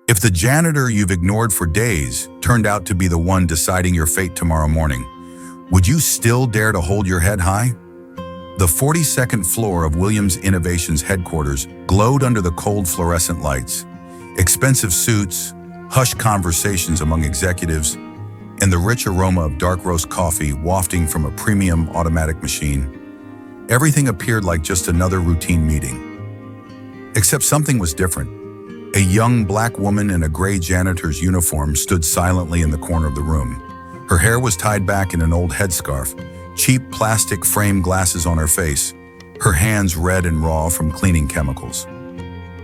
If the janitor you've ignored for days turned out to be the one deciding your fate tomorrow morning, would you still dare to hold your head high? The 42nd floor of Williams Innovations headquarters glowed under the cold fluorescent lights. Expensive suits, hushed conversations among executives, and the rich aroma of dark roast coffee wafting from a premium automatic machine. Everything appeared like just another routine meeting. Except something was different. A young black woman in a gray janitor's uniform stood silently in the corner of the room. Her hair was tied back in an old headscarf, cheap plastic frame glasses on her face, her hands red and raw from cleaning chemicals.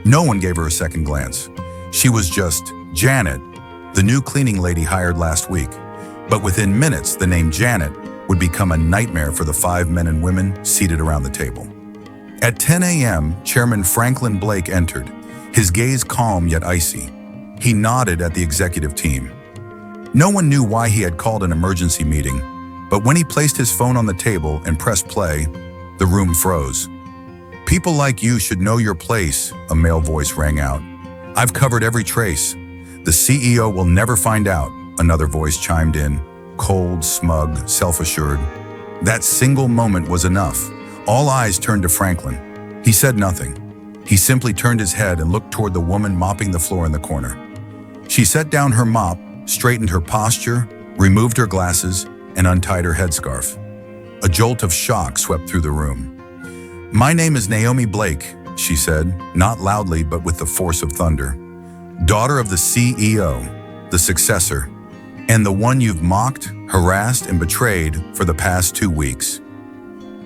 No one gave her a second glance. She was just Janet, the new cleaning lady hired last week. But within minutes, the name Janet would become a nightmare for the 5 men and women seated around the table. At 10 a.m., Chairman Franklin Blake entered, his gaze calm yet icy. He nodded at the executive team. No one knew why he had called an emergency meeting, but when he placed his phone on the table and pressed play, the room froze. "People like you should know your place," a male voice rang out. "I've covered every trace. The CEO will never find out," another voice chimed in, cold, smug, self-assured. That single moment was enough. All eyes turned to Franklin. He said nothing. He simply turned his head and looked toward the woman mopping the floor in the corner. She set down her mop, straightened her posture, removed her glasses, and untied her headscarf. A jolt of shock swept through the room. "My name is Naomi Blake," she said, not loudly but with the force of thunder. "Daughter of the CEO, the successor, and the one you've mocked, harassed, and betrayed for the past 2 weeks."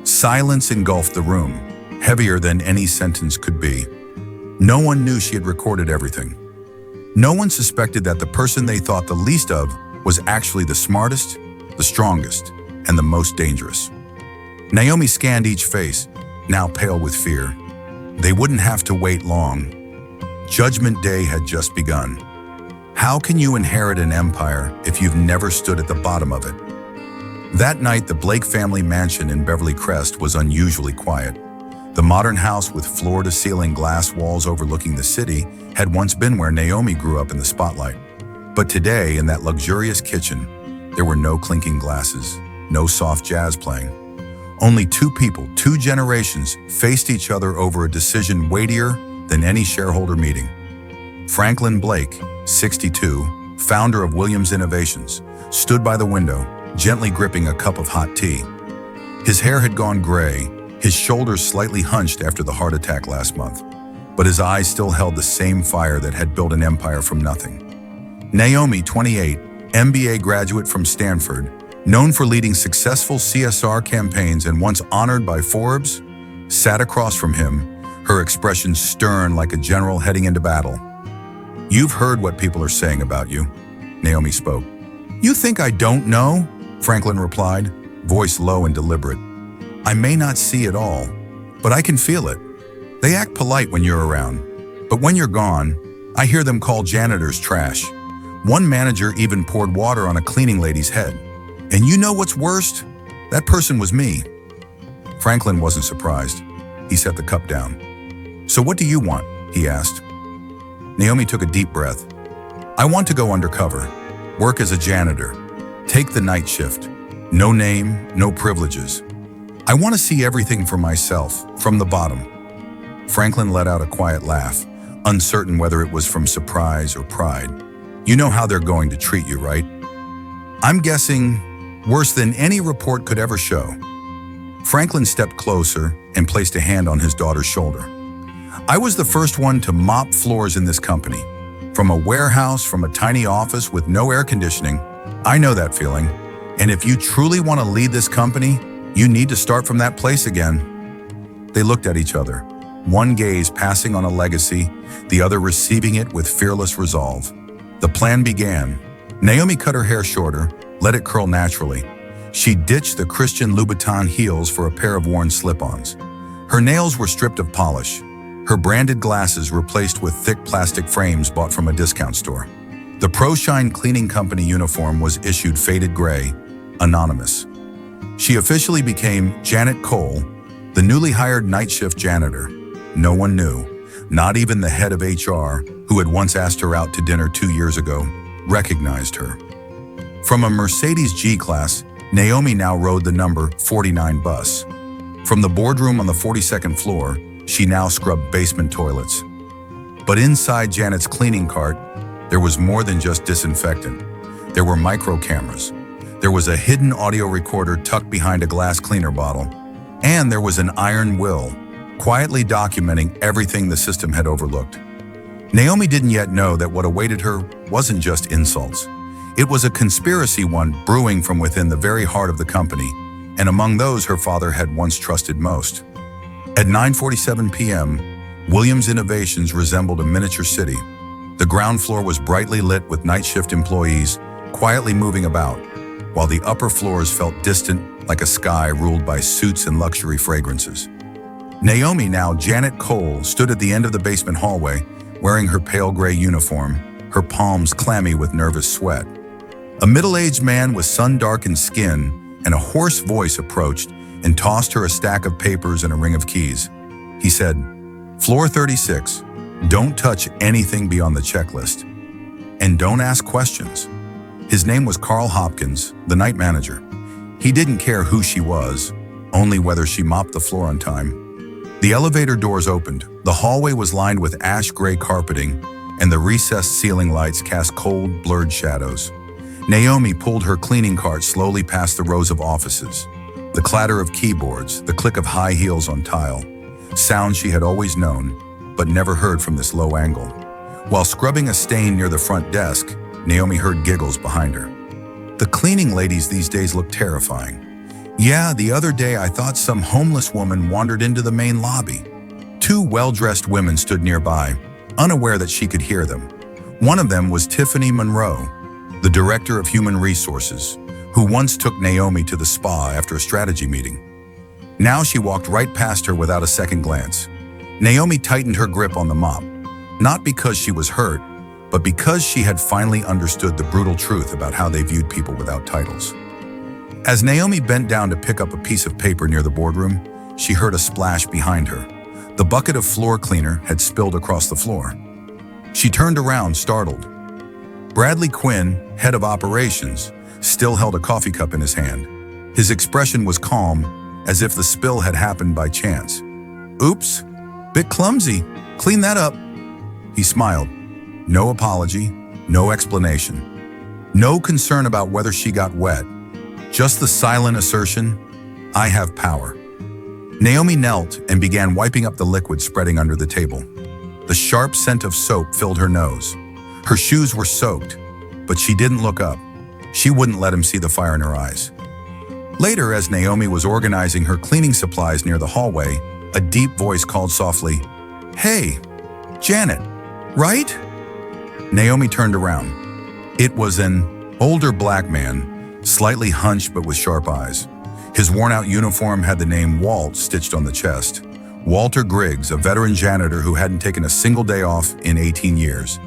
Silence engulfed the room, heavier than any sentence could be. No one knew she had recorded everything. No one suspected that the person they thought the least of was actually the smartest, the strongest, and the most dangerous. Naomi scanned each face, now pale with fear. They wouldn't have to wait long. Judgment Day had just begun. How can you inherit an empire if you've never stood at the bottom of it? That night, the Blake family mansion in Beverly Crest was unusually quiet. The modern house with floor-to-ceiling glass walls overlooking the city had once been where Naomi grew up in the spotlight. But today, in that luxurious kitchen, there were no clinking glasses, no soft jazz playing. Only two people, 2 generations, faced each other over a decision weightier than any shareholder meeting. Franklin Blake, 62, founder of Williams Innovations, stood by the window, gently gripping a cup of hot tea. His hair had gone gray, his shoulders slightly hunched after the heart attack last month, but his eyes still held the same fire that had built an empire from nothing. Naomi, 28, MBA graduate from Stanford, known for leading successful CSR campaigns and once honored by Forbes, sat across from him, her expression stern like a general heading into battle. "You've heard what people are saying about you," Naomi spoke. "You think I don't know?" Franklin replied, voice low and deliberate. "I may not see it all, but I can feel it. They act polite when you're around, but when you're gone, I hear them call janitors trash. One manager even poured water on a cleaning lady's head. And you know what's worst? That person was me." Franklin wasn't surprised. He set the cup down. "So what do you want?" he asked. Naomi took a deep breath. "I want to go undercover, work as a janitor, take the night shift. No name, no privileges. I want to see everything for myself, from the bottom." Franklin let out a quiet laugh, uncertain whether it was from surprise or pride. "You know how they're going to treat you, right? I'm guessing worse than any report could ever show." Franklin stepped closer and placed a hand on his daughter's shoulder. "I was the first one to mop floors in this company. From a warehouse, from a tiny office with no air conditioning. I know that feeling. And if you truly want to lead this company, you need to start from that place again." They looked at each other, one gaze passing on a legacy, the other receiving it with fearless resolve. The plan began. Naomi cut her hair shorter, let it curl naturally. She ditched the Christian Louboutin heels for a pair of worn slip-ons. Her nails were stripped of polish, her branded glasses replaced with thick plastic frames bought from a discount store. The ProShine Cleaning Company uniform was issued faded gray, anonymous. She officially became Janet Cole, the newly hired night shift janitor. No one knew, not even the head of HR, who had once asked her out to dinner 2 years ago, recognized her. From a Mercedes G-Class, Naomi now rode the number 49 bus. From the boardroom on the 42nd floor, she now scrubbed basement toilets. But inside Janet's cleaning cart, there was more than just disinfectant. There were micro cameras. There was a hidden audio recorder tucked behind a glass cleaner bottle. And there was an iron will, quietly documenting everything the system had overlooked. Naomi didn't yet know that what awaited her wasn't just insults. It was a conspiracy one brewing from within the very heart of the company, and among those her father had once trusted most. At 9:47 p.m., Williams Innovations resembled a miniature city. The ground floor was brightly lit with night shift employees quietly moving about, while the upper floors felt distant like a sky ruled by suits and luxury fragrances. Naomi, now Janet Cole, stood at the end of the basement hallway, wearing her pale gray uniform, her palms clammy with nervous sweat. A middle-aged man with sun-darkened skin and a hoarse voice approached and tossed her a stack of papers and a ring of keys. He said, "Floor 36, don't touch anything beyond the checklist. And don't ask questions." His name was Carl Hopkins, the night manager. He didn't care who she was, only whether she mopped the floor on time. The elevator doors opened. The hallway was lined with ash-gray carpeting, and the recessed ceiling lights cast cold, blurred shadows. Naomi pulled her cleaning cart slowly past the rows of offices. The clatter of keyboards, the click of high heels on tile, sounds she had always known, but never heard from this low angle. While scrubbing a stain near the front desk, Naomi heard giggles behind her. The cleaning ladies these days look terrifying. Yeah, the other day I thought some homeless woman wandered into the main lobby. Two well-dressed women stood nearby, unaware that she could hear them. One of them was Tiffany Monroe, the director of human resources, who once took Naomi to the spa after a strategy meeting. Now she walked right past her without a second glance. Naomi tightened her grip on the mop, not because she was hurt, but because she had finally understood the brutal truth about how they viewed people without titles. As Naomi bent down to pick up a piece of paper near the boardroom, she heard a splash behind her. The bucket of floor cleaner had spilled across the floor. She turned around, startled. Bradley Quinn, head of operations, still held a coffee cup in his hand. His expression was calm, as if the spill had happened by chance. "Oops, bit clumsy. Clean that up." He smiled. No apology, no explanation. No concern about whether she got wet. Just the silent assertion, "I have power." Naomi knelt and began wiping up the liquid spreading under the table. The sharp scent of soap filled her nose. Her shoes were soaked, but she didn't look up. She wouldn't let him see the fire in her eyes. Later, as Naomi was organizing her cleaning supplies near the hallway, a deep voice called softly, "Hey, Janet, right?" Naomi turned around. It was an older black man, slightly hunched but with sharp eyes. His worn-out uniform had the name Walt stitched on the chest. Walter Griggs, a veteran janitor who hadn't taken a single day off in 18 years.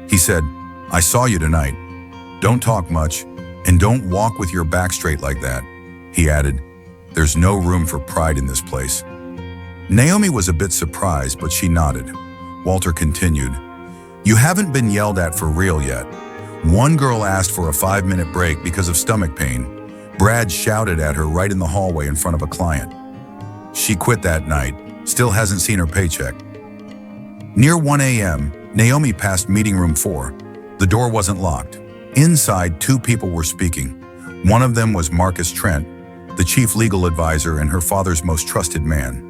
He said, "I saw you tonight. Don't talk much, and don't walk with your back straight like that." He added, "There's no room for pride in this place." Naomi was a bit surprised, but she nodded. Walter continued, "You haven't been yelled at for real yet. One girl asked for a 5-minute break because of stomach pain. Brad shouted at her right in the hallway in front of a client. She quit that night, still hasn't seen her paycheck." Near 1 a.m., Naomi passed meeting room 4. The door wasn't locked. Inside, 2 people were speaking. One of them was Marcus Trent, the chief legal advisor and her father's most trusted man.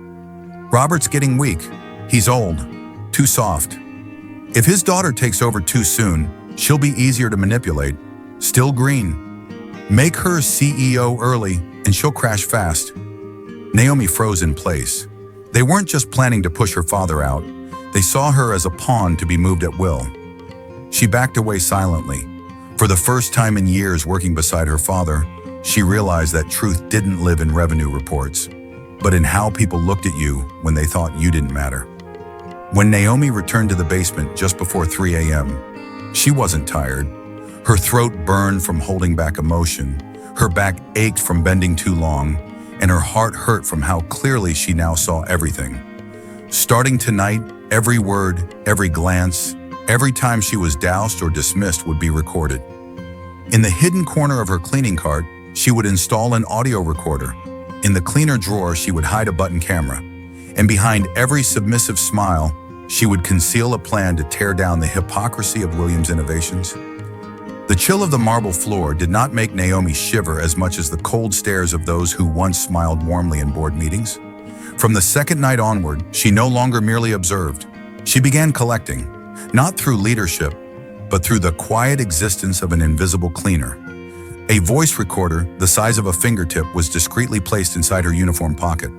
"Robert's getting weak. He's old. Too soft. If his daughter takes over too soon, she'll be easier to manipulate. Still green. Make her CEO early and she'll crash fast." Naomi froze in place. They weren't just planning to push her father out. They saw her as a pawn to be moved at will. She backed away silently. For the first time in years working beside her father, she realized that truth didn't live in revenue reports, but in how people looked at you when they thought you didn't matter. When Naomi returned to the basement just before 3 a.m., she wasn't tired. Her throat burned from holding back emotion, her back ached from bending too long, and her heart hurt from how clearly she now saw everything. Starting tonight, every word, every glance, Every time she was doused or dismissed would be recorded. In the hidden corner of her cleaning cart, she would install an audio recorder. In the cleaner drawer, she would hide a button camera. And behind every submissive smile, she would conceal a plan to tear down the hypocrisy of Williams' innovations. The chill of the marble floor did not make Naomi shiver as much as the cold stares of those who once smiled warmly in board meetings. From the second night onward, she no longer merely observed. She began collecting, not through leadership, but through the quiet existence of an invisible cleaner. A voice recorder, the size of a fingertip, was discreetly placed inside her uniform pocket.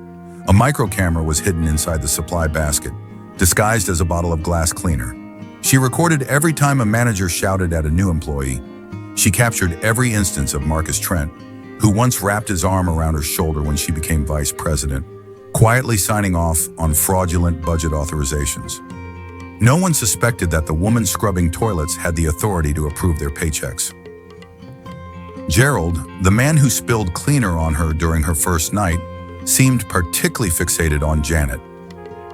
A micro camera was hidden inside the supply basket, disguised as a bottle of glass cleaner. She recorded every time a manager shouted at a new employee. She captured every instance of Marcus Trent, who once wrapped his arm around her shoulder when she became vice president, quietly signing off on fraudulent budget authorizations. No one suspected that the woman scrubbing toilets had the authority to approve their paychecks. Gerald, the man who spilled cleaner on her during her first night, seemed particularly fixated on Janet.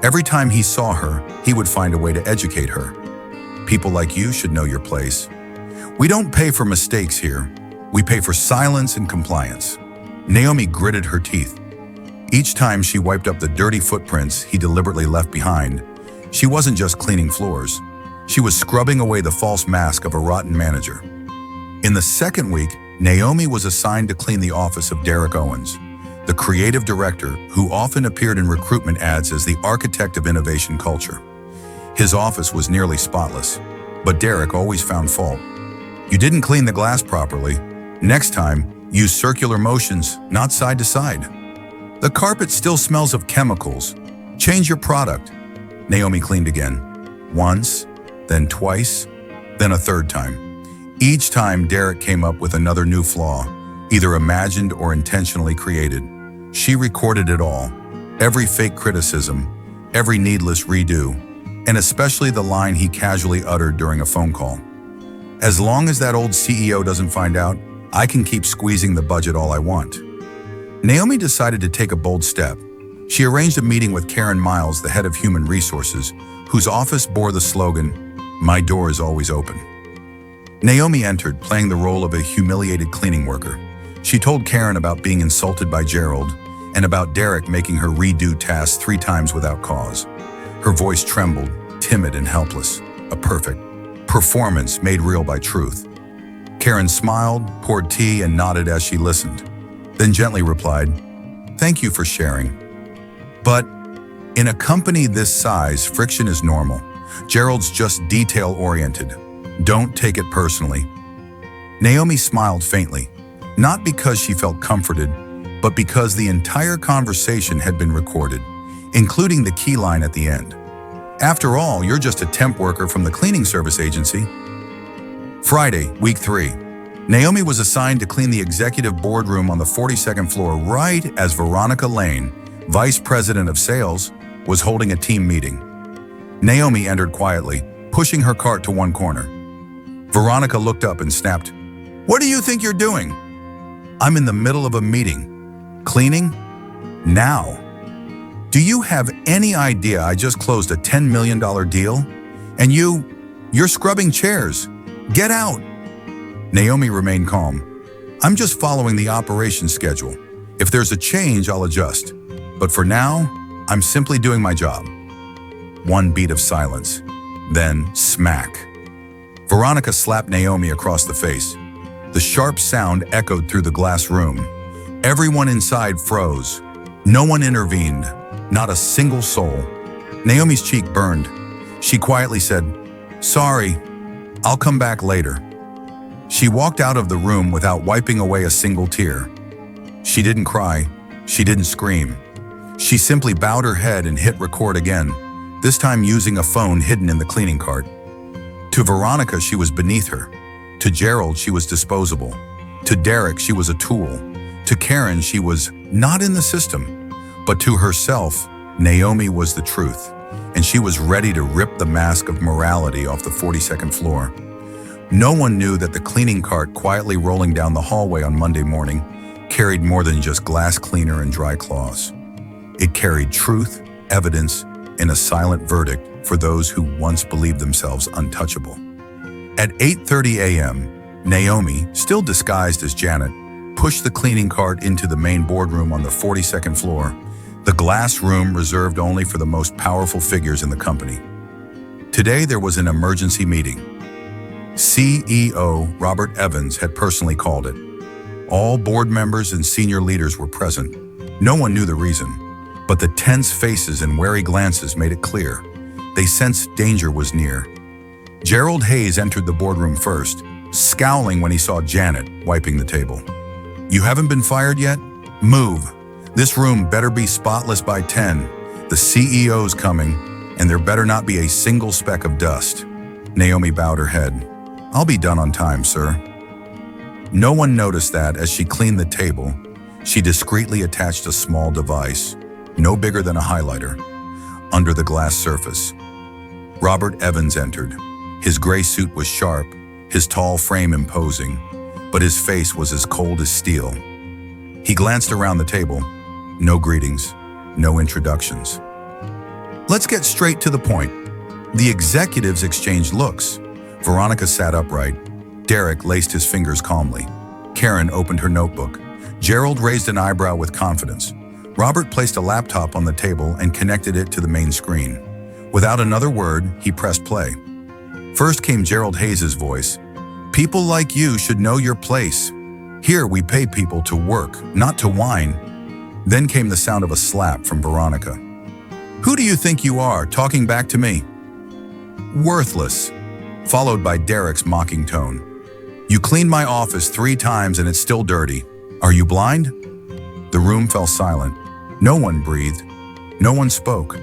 Every time he saw her, he would find a way to educate her. People like you should know your place. We don't pay for mistakes here. We pay for silence and compliance. Naomi gritted her teeth. Each time she wiped up the dirty footprints he deliberately left behind, she wasn't just cleaning floors. She was scrubbing away the false mask of a rotten manager. In the second week, Naomi was assigned to clean the office of Derek Owens, the creative director who often appeared in recruitment ads as the architect of innovation culture. His office was nearly spotless, but Derek always found fault. You didn't clean the glass properly. Next time, use circular motions, not side to side. The carpet still smells of chemicals. Change your product. Naomi cleaned again. Once, then twice, then a third time. Each time, Derek came up with another new flaw, either imagined or intentionally created. She recorded it all, every fake criticism, every needless redo, and especially the line he casually uttered during a phone call. As long as that old CEO doesn't find out, I can keep squeezing the budget all I want. Naomi decided to take a bold step. She arranged a meeting with Karen Miles, the head of human resources, whose office bore the slogan, "My door is always open." Naomi entered, playing the role of a humiliated cleaning worker. She told Karen about being insulted by Gerald and about Derek making her redo tasks 3 times without cause. Her voice trembled, timid and helpless, a perfect performance made real by truth. Karen smiled, poured tea, and nodded as she listened, then gently replied, "Thank you for sharing. But in a company this size, friction is normal. Gerald's just detail-oriented. Don't take it personally." Naomi smiled faintly, not because she felt comforted, but because the entire conversation had been recorded, including the key line at the end. "After all, you're just a temp worker from the cleaning service agency." Friday, week 3. Naomi was assigned to clean the executive boardroom on the 42nd floor right as Veronica Lane, vice president of sales, was holding a team meeting. Naomi entered quietly, pushing her cart to one corner. Veronica looked up and snapped, "What do you think you're doing?" "I'm in the middle of a meeting. Cleaning? Now. Do you have any idea I just closed a $10 million deal? And you're scrubbing chairs. Get out." Naomi remained calm. "I'm just following the operation schedule. If there's a change, I'll adjust. But for now, I'm simply doing my job." One beat of silence. Then, smack. Veronica slapped Naomi across the face. The sharp sound echoed through the glass room. Everyone inside froze. No one intervened. Not a single soul. Naomi's cheek burned. She quietly said, "Sorry, I'll come back later." She walked out of the room without wiping away a single tear. She didn't cry. She didn't scream. She simply bowed her head and hit record again, this time using a phone hidden in the cleaning cart. To Veronica, she was beneath her. To Gerald, she was disposable. To Derek, she was a tool. To Karen, she was not in the system. But to herself, Naomi was the truth, and she was ready to rip the mask of morality off the 42nd floor. No one knew that the cleaning cart quietly rolling down the hallway on Monday morning carried more than just glass cleaner and dry cloths. It carried truth, evidence, and a silent verdict for those who once believed themselves untouchable. At 8:30 a.m., Naomi, still disguised as Janet, pushed the cleaning cart into the main boardroom on the 42nd floor, the glass room reserved only for the most powerful figures in the company. Today there was an emergency meeting. CEO Robert Evans had personally called it. All board members and senior leaders were present. No one knew the reason, but the tense faces and wary glances made it clear. They sensed danger was near. Gerald Hayes entered the boardroom first, scowling when he saw Janet wiping the table. "You haven't been fired yet? Move. This room better be spotless by 10. The CEO's coming, and there better not be a single speck of dust." Naomi bowed her head. "I'll be done on time, sir." No one noticed that as she cleaned the table, she discreetly attached a small device, no bigger than a highlighter, under the glass surface. Robert Evans entered. His gray suit was sharp, his tall frame imposing, but his face was as cold as steel. He glanced around the table. No greetings, no introductions. "Let's get straight to the point." The executives exchanged looks. Veronica sat upright. Derek laced his fingers calmly. Karen opened her notebook. Gerald raised an eyebrow with confidence. Robert placed a laptop on the table and connected it to the main screen. Without another word, he pressed play. First came Gerald Hayes' voice. "People like you should know your place. Here we pay people to work, not to whine." Then came the sound of a slap from Veronica. "Who do you think you are, talking back to me?" "Worthless," followed by Derek's mocking tone. "You cleaned my office 3 times and it's still dirty. Are you blind?" The room fell silent. No one breathed. No one spoke.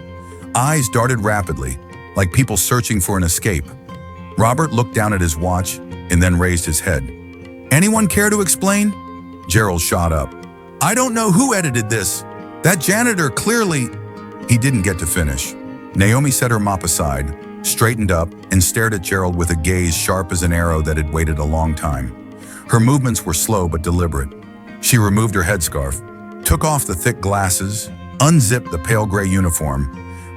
Eyes darted rapidly, like people searching for an escape. Robert looked down at his watch and then raised his head. "Anyone care to explain?" Gerald shot up. "I don't know who edited this. That janitor clearly—" He didn't get to finish. Naomi set her mop aside, straightened up, and stared at Gerald with a gaze sharp as an arrow that had waited a long time. Her movements were slow but deliberate. She removed her headscarf, took off the thick glasses, unzipped the pale gray uniform,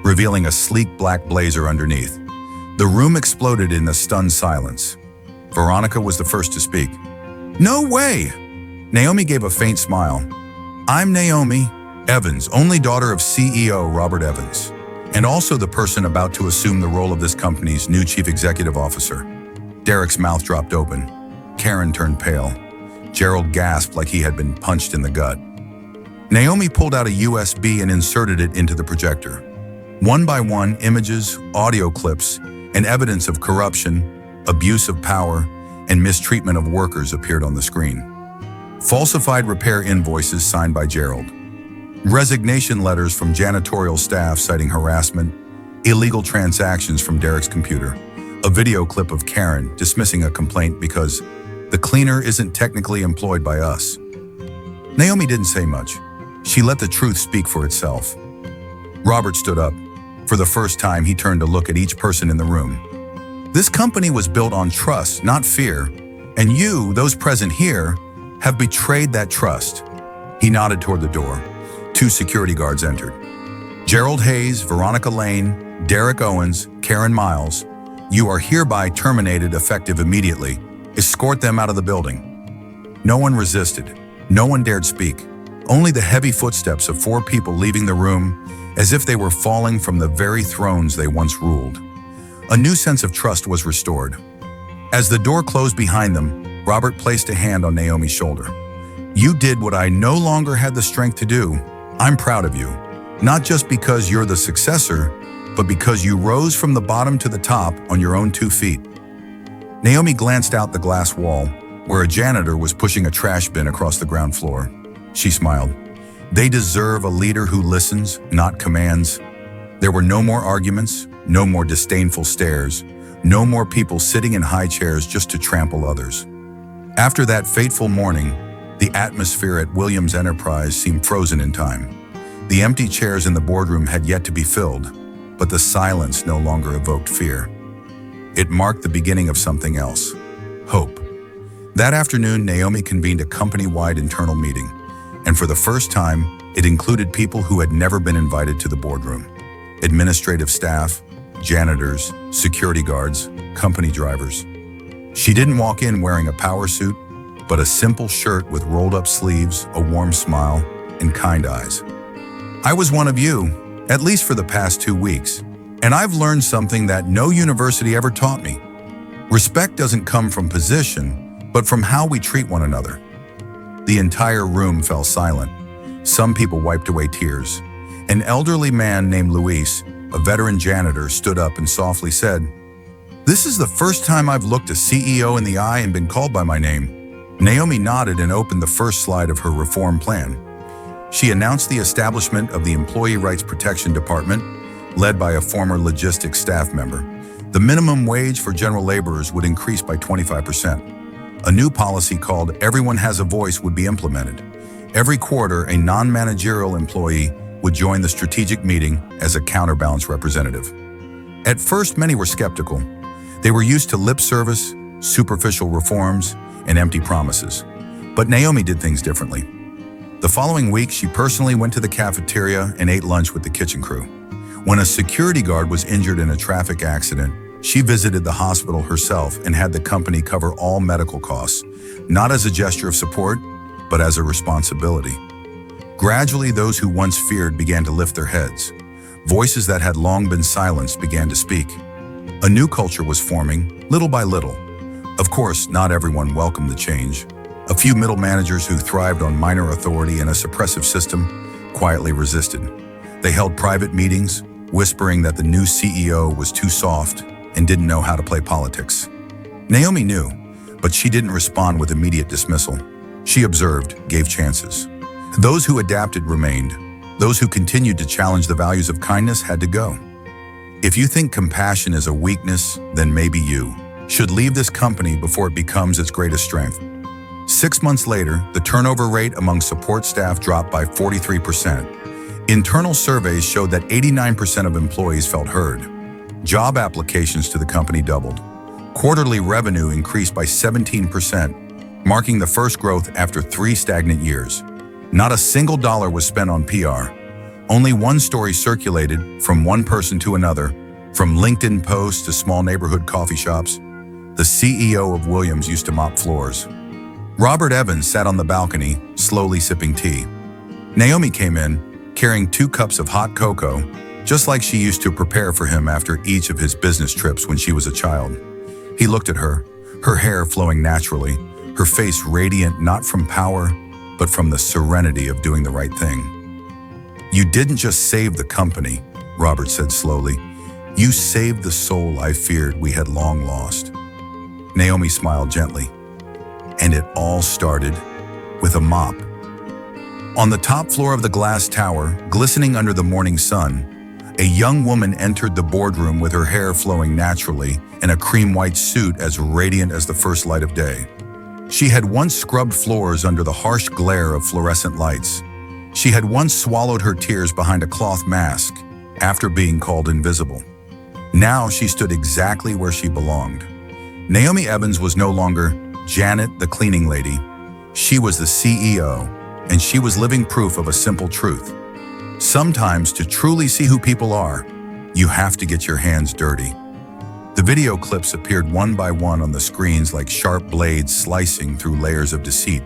revealing a sleek black blazer underneath. The room exploded in a stunned silence. Veronica was the first to speak. "No way!" Naomi gave a faint smile. "I'm Naomi Evans, only daughter of CEO Robert Evans, and also the person about to assume the role of this company's new chief executive officer." Derek's mouth dropped open. Karen turned pale. Gerald gasped like he had been punched in the gut. Naomi pulled out a USB and inserted it into the projector. One by one, images, audio clips, and evidence of corruption, abuse of power, and mistreatment of workers appeared on the screen. Falsified repair invoices signed by Gerald. Resignation letters from janitorial staff citing harassment, illegal transactions from Derek's computer, a video clip of Karen dismissing a complaint because the cleaner isn't technically employed by us. Naomi didn't say much. She let the truth speak for itself. Robert stood up. For the first time, he turned to look at each person in the room. "This company was built on trust, not fear, and you, those present here, have betrayed that trust." He nodded toward the door. 2 security guards entered. "Gerald Hayes, Veronica Lane, Derek Owens, Karen Miles, you are hereby terminated effective immediately. Escort them out of the building." No one resisted. No one dared speak. Only the heavy footsteps of 4 people leaving the room as if they were falling from the very thrones they once ruled. A new sense of trust was restored. As the door closed behind them, Robert placed a hand on Naomi's shoulder. "You did what I no longer had the strength to do. I'm proud of you, not just because you're the successor, but because you rose from the bottom to the top on your own 2 feet." Naomi glanced out the glass wall, where a janitor was pushing a trash bin across the ground floor. She smiled. They deserve a leader who listens, not commands. There were no more arguments, no more disdainful stares, no more people sitting in high chairs just to trample others. After that fateful morning, the atmosphere at Williams Enterprise seemed frozen in time. The empty chairs in the boardroom had yet to be filled, but the silence no longer evoked fear. It marked the beginning of something else: hope. That afternoon, Naomi convened a company-wide internal meeting, and for the first time, it included people who had never been invited to the boardroom. Administrative staff, janitors, security guards, company drivers. She didn't walk in wearing a power suit, but a simple shirt with rolled-up sleeves, a warm smile, and kind eyes. I was one of you, at least for the past 2 weeks, and I've learned something that no university ever taught me. Respect doesn't come from position, but from how we treat one another. The entire room fell silent. Some people wiped away tears. An elderly man named Luis, a veteran janitor, stood up and softly said, "This is the first time I've looked a CEO in the eye and been called by my name." Naomi nodded and opened the first slide of her reform plan. She announced the establishment of the Employee Rights Protection Department, led by a former logistics staff member. The minimum wage for general laborers would increase by 25%. A new policy called Everyone Has a Voice would be implemented. Every quarter, a non-managerial employee would join the strategic meeting as a counterbalance representative. At first, many were skeptical. They were used to lip service, superficial reforms, and empty promises. But Naomi did things differently. The following week, she personally went to the cafeteria and ate lunch with the kitchen crew. When a security guard was injured in a traffic accident, she visited the hospital herself and had the company cover all medical costs, not as a gesture of support, but as a responsibility. Gradually, those who once feared began to lift their heads. Voices that had long been silenced began to speak. A new culture was forming, little by little. Of course, not everyone welcomed the change. A few middle managers who thrived on minor authority and a suppressive system quietly resisted. They held private meetings, whispering that the new CEO was too soft and didn't know how to play politics. Naomi knew, but she didn't respond with immediate dismissal. She observed, gave chances. Those who adapted remained. Those who continued to challenge the values of kindness had to go. If you think compassion is a weakness, then maybe you should leave this company before it becomes its greatest strength. 6 months later, the turnover rate among support staff dropped by 43%. Internal surveys showed that 89% of employees felt heard. Job applications to the company doubled. Quarterly revenue increased by 17%, marking the first growth after 3 stagnant years. Not a single dollar was spent on PR. Only one story circulated from one person to another, from LinkedIn posts to small neighborhood coffee shops. The CEO of Williams used to mop floors. Robert Evans sat on the balcony, slowly sipping tea. Naomi came in, carrying 2 cups of hot cocoa, just like she used to prepare for him after each of his business trips when she was a child. He looked at her hair flowing naturally, her face radiant not from power, but from the serenity of doing the right thing. "You didn't just save the company," Robert said slowly. "You saved the soul I feared we had long lost." Naomi smiled gently. And it all started with a mop. On the top floor of the glass tower, glistening under the morning sun, a young woman entered the boardroom with her hair flowing naturally and a cream-white suit as radiant as the first light of day. She had once scrubbed floors under the harsh glare of fluorescent lights. She had once swallowed her tears behind a cloth mask after being called invisible. Now she stood exactly where she belonged. Naomi Evans was no longer Janet, the cleaning lady. She was the CEO, and she was living proof of a simple truth. Sometimes, to truly see who people are, you have to get your hands dirty. The video clips appeared one by one on the screens like sharp blades slicing through layers of deceit.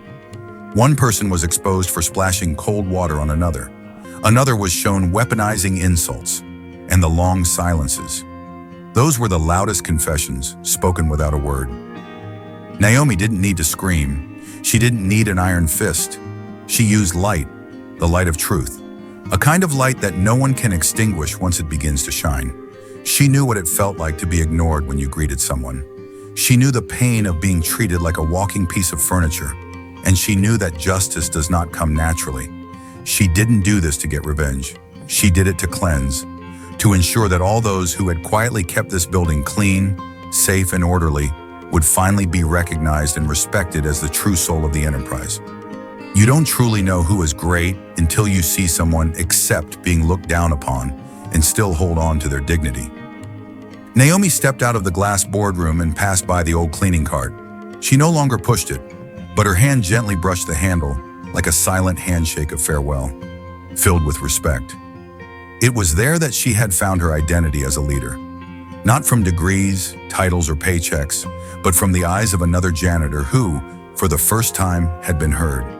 One person was exposed for splashing cold water on another. Another was shown weaponizing insults and the long silences. Those were the loudest confessions, spoken without a word. Naomi didn't need to scream. She didn't need an iron fist. She used light, the light of truth. A kind of light that no one can extinguish once it begins to shine. She knew what it felt like to be ignored when you greeted someone. She knew the pain of being treated like a walking piece of furniture. And she knew that justice does not come naturally. She didn't do this to get revenge. She did it to cleanse, to ensure that all those who had quietly kept this building clean, safe, and orderly would finally be recognized and respected as the true soul of the enterprise. You don't truly know who is great until you see someone accept being looked down upon and still hold on to their dignity. Naomi stepped out of the glass boardroom and passed by the old cleaning cart. She no longer pushed it, but her hand gently brushed the handle like a silent handshake of farewell, filled with respect. It was there that she had found her identity as a leader. Not from degrees, titles, or paychecks, but from the eyes of another janitor who, for the first time, had been heard.